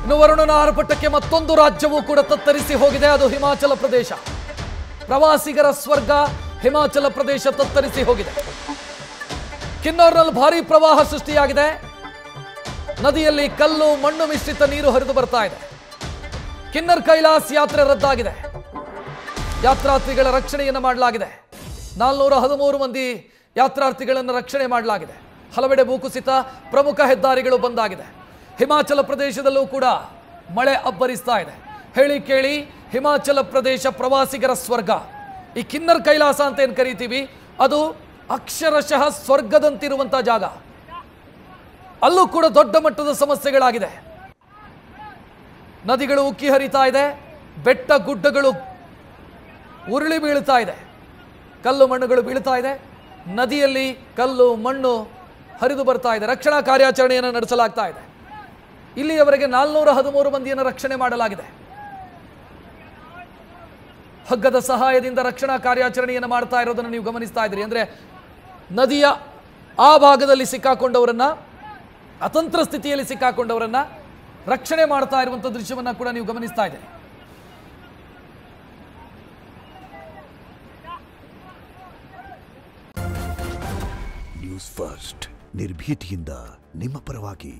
ಇನ್ನು ವರುಣನ ಆರ್ಭಟಕ್ಕೆ ಮತ್ತೊಂದು ರಾಜ್ಯವೂ ಕೂಡ ತತ್ತರಿಸಿ ಹೋಗಿದೆ, ಅದು ಹಿಮಾಚಲ ಪ್ರದೇಶ. ಪ್ರವಾಸಿಗರ ಸ್ವರ್ಗ ಹಿಮಾಚಲ ಪ್ರದೇಶ ತತ್ತರಿಸಿ ಹೋಗಿದೆ. ಕಿನ್ನೌರ್ನಲ್ಲಿ ಭಾರೀ ಪ್ರವಾಹ ಸೃಷ್ಟಿಯಾಗಿದೆ. ನದಿಯಲ್ಲಿ ಕಲ್ಲು ಮಣ್ಣು ಮಿಶ್ರಿತ ನೀರು ಹರಿದು ಬರ್ತಾ ಇದೆ. ಕಿನ್ನರ್ ಕೈಲಾಸ್ ಯಾತ್ರೆ ರದ್ದಾಗಿದೆ. ಯಾತ್ರಾರ್ಥಿಗಳ ರಕ್ಷಣೆಯನ್ನು ಮಾಡಲಾಗಿದೆ. 413 ಮಂದಿ ಯಾತ್ರಾರ್ಥಿಗಳನ್ನು ರಕ್ಷಣೆ ಮಾಡಲಾಗಿದೆ. ಹಲವೆಡೆ ಭೂಕುಸಿತ, ಪ್ರಮುಖ ಹೆದ್ದಾರಿಗಳು ಬಂದಾಗಿದೆ. ಹಿಮಾಚಲ ಪ್ರದೇಶದಲ್ಲೂ ಕೂಡ ಮಳೆ ಅಬ್ಬರಿಸ್ತಾ ಇದೆ. ಹೇಳಿ ಕೇಳಿ, ಹಿಮಾಚಲ ಪ್ರದೇಶ ಪ್ರವಾಸಿಗರ ಸ್ವರ್ಗ. ಈ ಕಿನ್ನರ್ ಕೈಲಾಸ ಅಂತ ಏನು ಕರಿತೀವಿ, ಅದು ಅಕ್ಷರಶಃ ಸ್ವರ್ಗದಂತಿರುವಂಥ ಜಾಗ. ಅಲ್ಲೂ ಕೂಡ ದೊಡ್ಡ ಮಟ್ಟದ ಸಮಸ್ಯೆಗಳಾಗಿದೆ. ನದಿಗಳು ಉಕ್ಕಿ ಹರಿತಾ ಇದೆ, ಬೆಟ್ಟ ಗುಡ್ಡಗಳು ಉರುಳಿ ಬೀಳ್ತಾ ಇದೆ, ಕಲ್ಲು ಮಣ್ಣುಗಳು ಬೀಳ್ತಾ ಇದೆ, ನದಿಯಲ್ಲಿ ಕಲ್ಲು ಮಣ್ಣು ಹರಿದು ಬರ್ತಾ ಇದೆ. ರಕ್ಷಣಾ ಕಾರ್ಯಾಚರಣೆಯನ್ನು ನಡೆಸಲಾಗ್ತಾ ಇದೆ. ಇಲ್ಲಿಯವರೆಗೆ 413 ಮಂದಿಯನ್ನು ರಕ್ಷಣೆ ಮಾಡಲಾಗಿದೆ. ಹಗ್ಗದ ಸಹಾಯದಿಂದ ರಕ್ಷಣಾ ಕಾರ್ಯಾಚರಣೆಯನ್ನು ಮಾಡ್ತಾ ಇರೋದನ್ನು ನೀವು ಗಮನಿಸ್ತಾ ಇದ್ದೀರಿ. ಅಂದರೆ ನದಿಯ ಆ ಭಾಗದಲ್ಲಿ ಸಿಕ್ಕಾಕೊಂಡವರನ್ನ, ಅತಂತ್ರ ಸ್ಥಿತಿಯಲ್ಲಿ ಸಿಕ್ಕಾಕೊಂಡವರನ್ನ ರಕ್ಷಣೆ ಮಾಡ್ತಾ ಇರುವಂಥ ದೃಶ್ಯವನ್ನು ಕೂಡ ನೀವು ಗಮನಿಸ್ತಾ ಇದ್ದೀರಿ. ನ್ಯೂಸ್ ಫಸ್ಟ್ ನಿರ್ಭೀತಿಯಿಂದ ನಿಮ್ಮ ಪರವಾಗಿ.